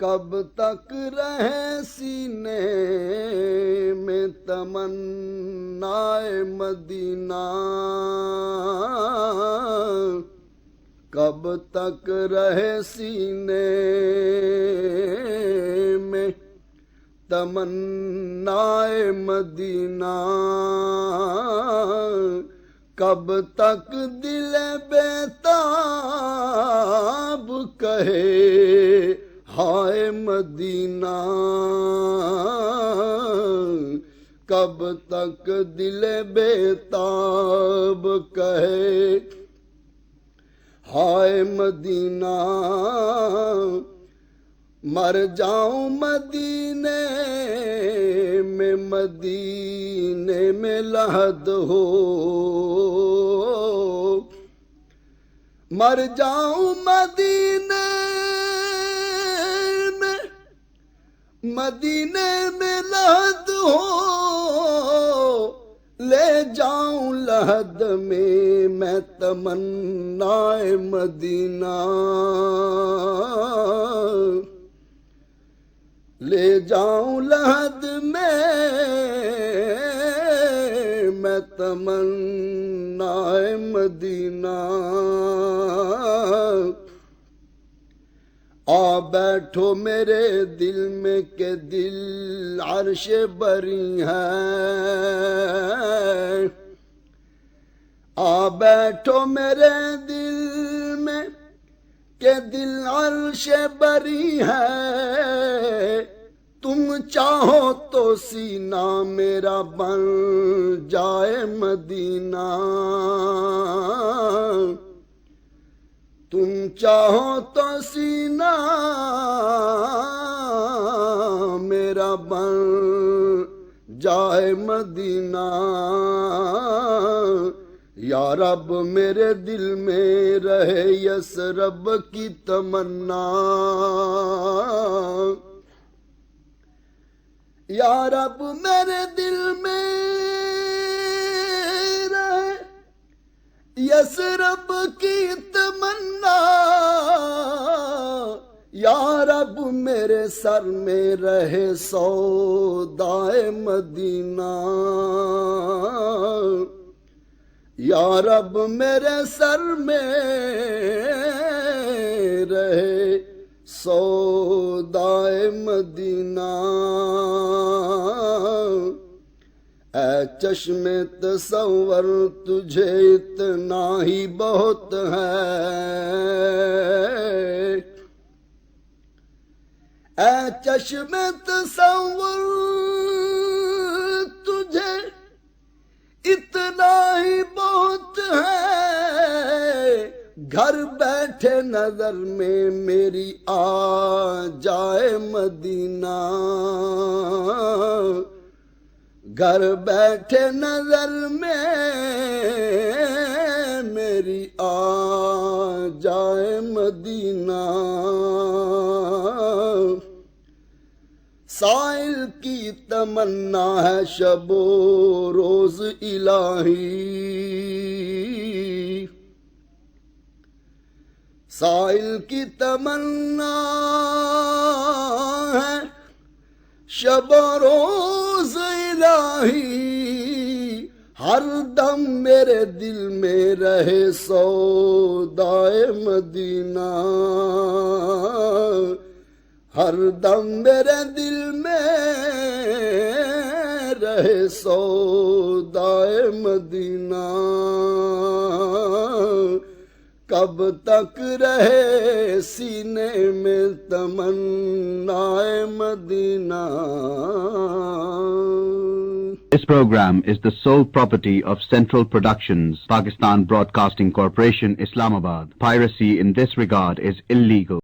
کب تک رہے سینے میں تمنائے مدینہ، کب تک رہے سینے میں تمنائے مدینہ، کب تک دل بیتاب کہے ہائے مدینہ، کب تک دل بیتاب کہے ہائے مدینہ، مر جاؤں مدینے میں، مدینے میں لحد ہو، مر جاؤں مدینے میں، مدینے میں لحد ہو، لے جاؤں لحد میں تمنائے مدینہ، لے جاؤں لحد میں تمنائے مدینہ، آ بیٹھو میرے دل میں کہ دل عرش بری ہے، آ بیٹھو میرے دل میں کہ دل عرش بری ہے، تم چاہو تو سینہ میرا بن جائے مدینہ، تم چاہو تو سینہ میرا بن جائے مدینہ، یا رب میرے دل میں رہے یثرب کی تمنا، یا رب میرے دل میں رہے یثرب کی تمنا، یا رب میرے سر میں رہے سودائے مدینہ، یا رب میرے سر میں رہے سودائے مدینہ، اے چشم تصور تجھے اتنا ہی بہت ہے، اے چشم تصور تجھے اتنا ہی بہت ہے، گھر بیٹھے نظر میں میری آ جائے مدینہ، گھر بیٹھے نظر میں میری آ جائے مدینہ، سائل کی تمنا ہے شب و روز الہی، سائل کی تمنا ہے شب و روز الہی، ہر دم میرے دل میں رہے سودائے مدینہ، ہر دم میرے دل میں رہے سودائے مدینہ، کب تک رہے سینے میں تمنائے مدینہ۔ This program is the sole property of Central Productions, Pakistan Broadcasting Corporation, Islamabad. Piracy in this regard is illegal.